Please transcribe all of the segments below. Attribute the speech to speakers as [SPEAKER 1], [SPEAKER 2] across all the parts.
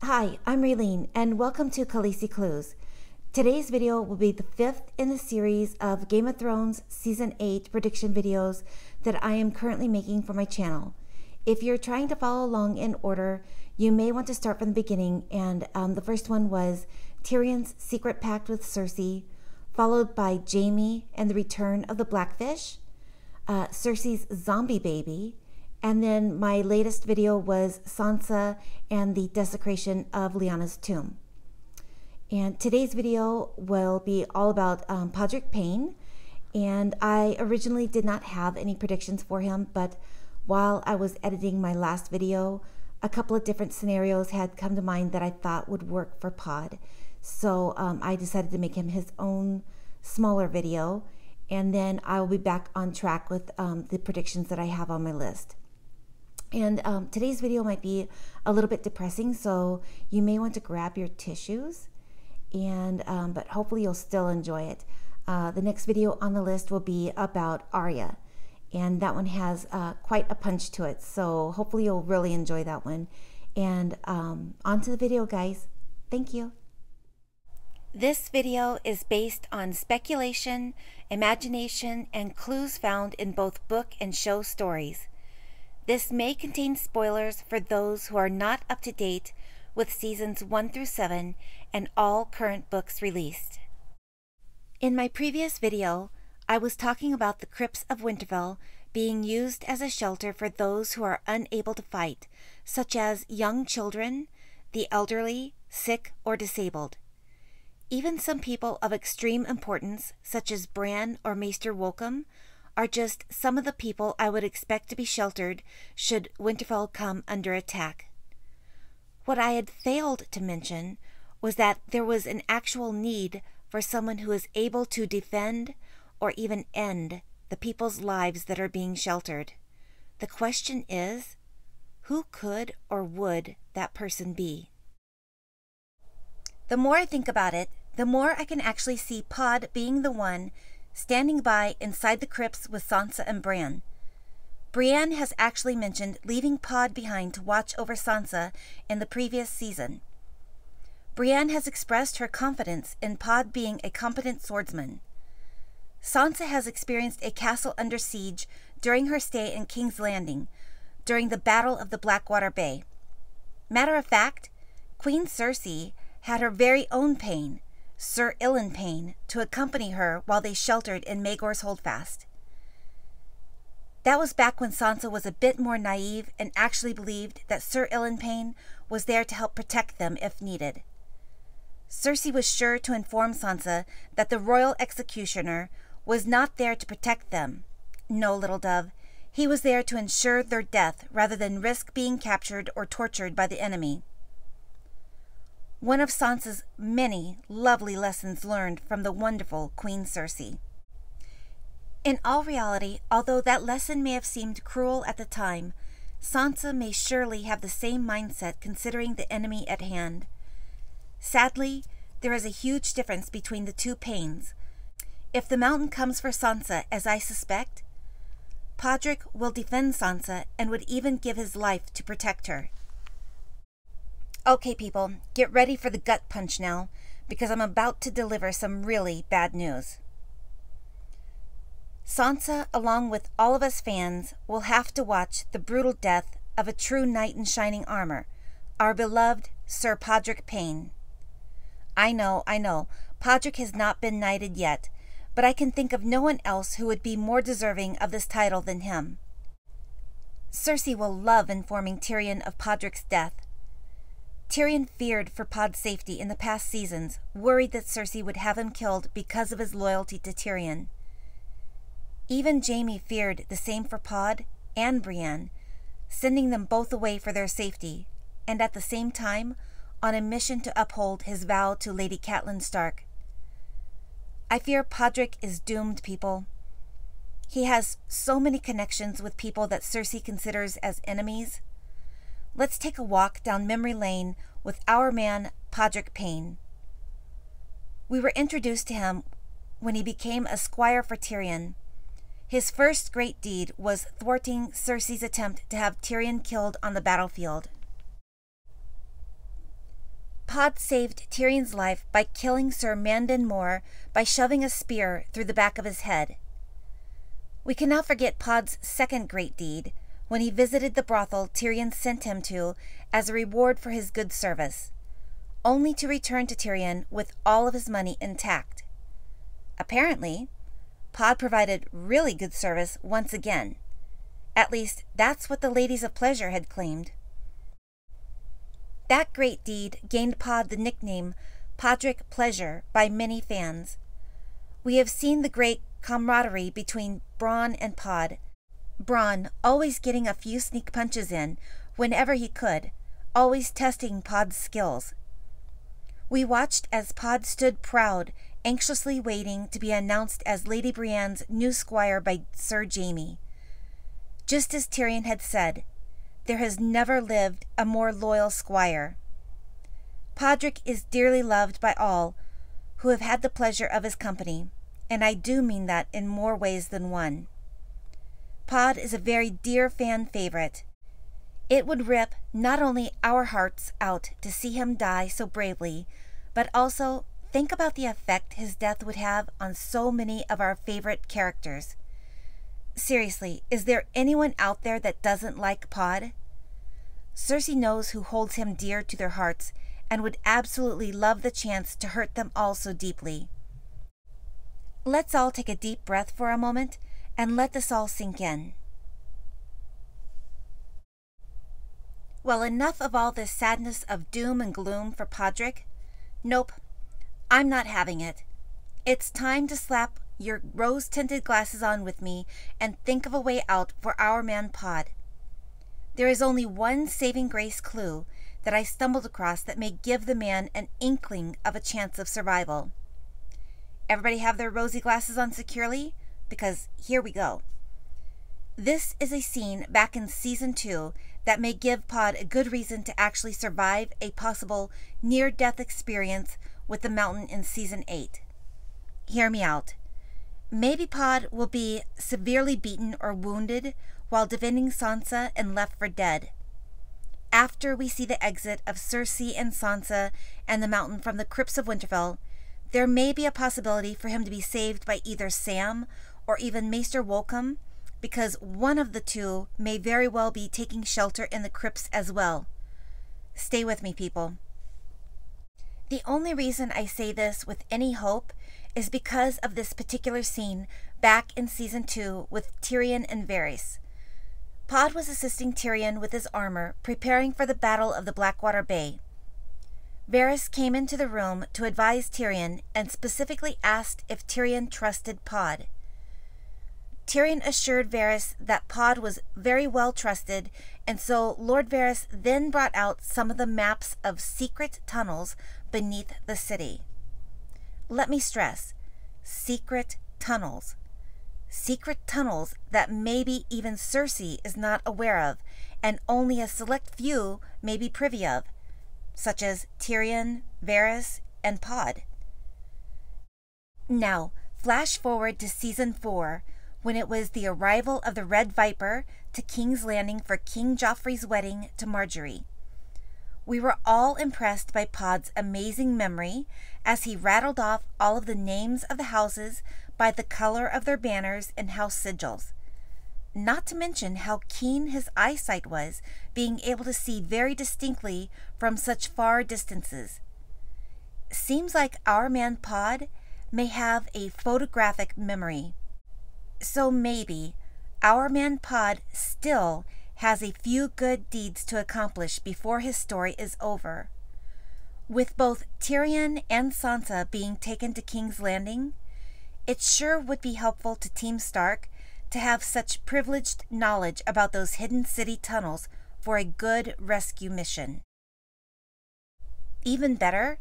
[SPEAKER 1] Hi, I'm Raylene, and welcome to Khaleesi Clues. Today's video will be the 5th in the series of Game of Thrones Season 8 prediction videos that I am currently making for my channel. If you're trying to follow along in order, you may want to start from the beginning, and the first one was Tyrion's secret pact with Cersei, followed by Jaime and the return of the Blackfish, Cersei's zombie baby, and then my latest video was Sansa and the desecration of Lyanna's tomb. And today's video will be all about Podrick Payne. And I originally did not have any predictions for him, but while I was editing my last video, a couple of different scenarios had come to mind that I thought would work for Pod. So I decided to make him his own smaller video, and then I will be back on track with the predictions that I have on my list. And today's video might be a little bit depressing, so you may want to grab your tissues, and but hopefully you'll still enjoy it. The next video on the list will be about Arya, and that one has quite a punch to it, so hopefully you'll really enjoy that one. And on to the video, guys. Thank you. This video is based on speculation, imagination, and clues found in both book and show stories. This may contain spoilers for those who are not up to date with seasons 1 through 7 and all current books released. In my previous video, I was talking about the crypts of Winterfell being used as a shelter for those who are unable to fight, such as young children, the elderly, sick, or disabled. Even some people of extreme importance, such as Bran or Maester Wolcombe, are just some of the people I would expect to be sheltered should Winterfell come under attack. What I had failed to mention was that there was an actual need for someone who is able to defend or even end the people's lives that are being sheltered. The question is, who could or would that person be? The more I think about it, the more I can actually see Pod being the one standing by inside the crypts with Sansa and Bran. Brienne has actually mentioned leaving Pod behind to watch over Sansa in the previous season. Brienne has expressed her confidence in Pod being a competent swordsman. Sansa has experienced a castle under siege during her stay in King's Landing, during the Battle of the Blackwater Bay. Matter of fact, Queen Cersei had her very own Payne, Sir Ilyn Payne, to accompany her while they sheltered in Maegor's Holdfast. That was back when Sansa was a bit more naive and actually believed that Sir Ilyn Payne was there to help protect them if needed. Cersei was sure to inform Sansa that the royal executioner was not there to protect them. No, little dove, he was there to ensure their death rather than risk being captured or tortured by the enemy. One of Sansa's many lovely lessons learned from the wonderful Queen Cersei. In all reality, although that lesson may have seemed cruel at the time, Sansa may surely have the same mindset considering the enemy at hand. Sadly, there is a huge difference between the two Paynes. If the mountain comes for Sansa, as I suspect, Podrick will defend Sansa and would even give his life to protect her. Okay, people, get ready for the gut punch now, because I'm about to deliver some really bad news. Sansa, along with all of us fans, will have to watch the brutal death of a true knight in shining armor, our beloved Sir Podrick Payne. I know, Podrick has not been knighted yet, but I can think of no one else who would be more deserving of this title than him. Cersei will love informing Tyrion of Podrick's death. Tyrion feared for Pod's safety in the past seasons, worried that Cersei would have him killed because of his loyalty to Tyrion. Even Jaime feared the same for Pod and Brienne, sending them both away for their safety, and at the same time on a mission to uphold his vow to Lady Catelyn Stark. I fear Podrick is doomed, people. He has so many connections with people that Cersei considers as enemies. Let's take a walk down memory lane with our man, Podrick Payne. We were introduced to him when he became a squire for Tyrion. His first great deed was thwarting Cersei's attempt to have Tyrion killed on the battlefield. Pod saved Tyrion's life by killing Sir Mandon Moore by shoving a spear through the back of his head. We cannot forget Pod's second great deed, when he visited the brothel Tyrion sent him to as a reward for his good service, only to return to Tyrion with all of his money intact. Apparently, Pod provided really good service once again. At least, that's what the ladies of pleasure had claimed. That great deed gained Pod the nickname Podrick Pleasure by many fans. We have seen the great camaraderie between Bronn and Pod, Bronn always getting a few sneak punches in whenever he could, always testing Pod's skills. We watched as Pod stood proud, anxiously waiting to be announced as Lady Brienne's new squire by Sir Jaime. Just as Tyrion had said, there has never lived a more loyal squire. Podrick is dearly loved by all who have had the pleasure of his company, and I do mean that in more ways than one. Pod is a very dear fan favorite. It would rip not only our hearts out to see him die so bravely, but also think about the effect his death would have on so many of our favorite characters. Seriously, is there anyone out there that doesn't like Pod? Cersei knows who holds him dear to their hearts and would absolutely love the chance to hurt them all so deeply. Let's all take a deep breath for a moment and let this all sink in. Well, enough of all this sadness of doom and gloom for Podrick. Nope, I'm not having it. It's time to slap your rose-tinted glasses on with me and think of a way out for our man Pod. There is only one saving grace clue that I stumbled across that may give the man an inkling of a chance of survival. Everybody have their rosy glasses on securely? Because here we go. This is a scene back in Season 2 that may give Pod a good reason to actually survive a possible near-death experience with the Mountain in Season 8. Hear me out. Maybe Pod will be severely beaten or wounded while defending Sansa and left for dead. After we see the exit of Cersei and Sansa and the Mountain from the crypts of Winterfell, there may be a possibility for him to be saved by either Sam or even Maester Wolcombe, because one of the two may very well be taking shelter in the crypts as well. Stay with me, people. The only reason I say this with any hope is because of this particular scene back in Season 2 with Tyrion and Varys. Pod was assisting Tyrion with his armor, preparing for the Battle of the Blackwater Bay. Varys came into the room to advise Tyrion and specifically asked if Tyrion trusted Pod. Tyrion assured Varys that Pod was very well trusted, and so Lord Varys then brought out some of the maps of secret tunnels beneath the city. Let me stress, secret tunnels. Secret tunnels that maybe even Cersei is not aware of, and only a select few may be privy of, such as Tyrion, Varys, and Pod. Now, flash forward to Season 4, when it was the arrival of the Red Viper to King's Landing for King Joffrey's wedding to Margaery. We were all impressed by Pod's amazing memory as he rattled off all of the names of the houses by the color of their banners and house sigils. Not to mention how keen his eyesight was, being able to see very distinctly from such far distances. Seems like our man Pod may have a photographic memory. So maybe our man Pod still has a few good deeds to accomplish before his story is over. With both Tyrion and Sansa being taken to King's Landing, it sure would be helpful to Team Stark to have such privileged knowledge about those hidden city tunnels for a good rescue mission. Even better,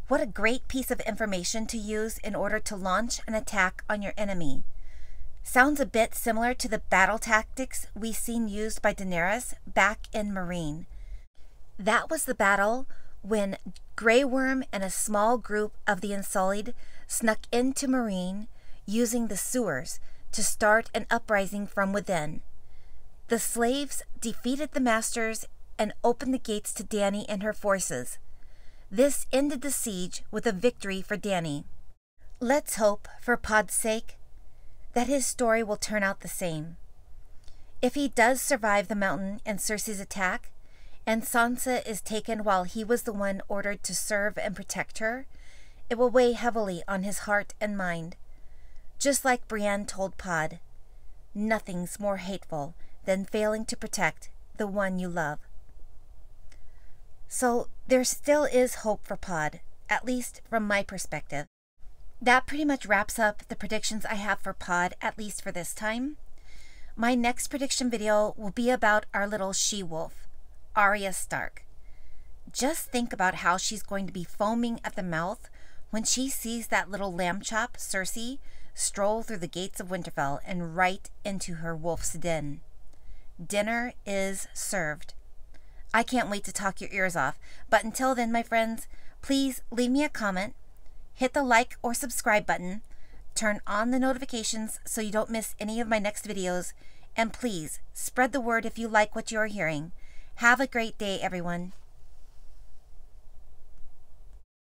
[SPEAKER 1] what a great piece of information to use in order to launch an attack on your enemy. Sounds a bit similar to the battle tactics we seen used by Daenerys back in Meereen. That was the battle when Grey Worm and a small group of the Unsullied snuck into Meereen using the sewers to start an uprising from within. The slaves defeated the masters and opened the gates to Dany and her forces. This ended the siege with a victory for Dany. Let's hope, for Pod's sake, that his story will turn out the same. If he does survive the mountain and Cersei's attack, and Sansa is taken while he was the one ordered to serve and protect her, it will weigh heavily on his heart and mind. Just like Brienne told Pod, nothing's more hateful than failing to protect the one you love. So there still is hope for Pod, at least from my perspective. That pretty much wraps up the predictions I have for Pod, at least for this time. My next prediction video will be about our little she-wolf, Arya Stark. Just think about how she's going to be foaming at the mouth when she sees that little lamb chop, Cersei, stroll through the gates of Winterfell and right into her wolf's den. Dinner is served. I can't wait to talk your ears off, but until then, my friends, please leave me a comment, hit the like or subscribe button, turn on the notifications so you don't miss any of my next videos, and please spread the word if you like what you're hearing. Have a great day, everyone.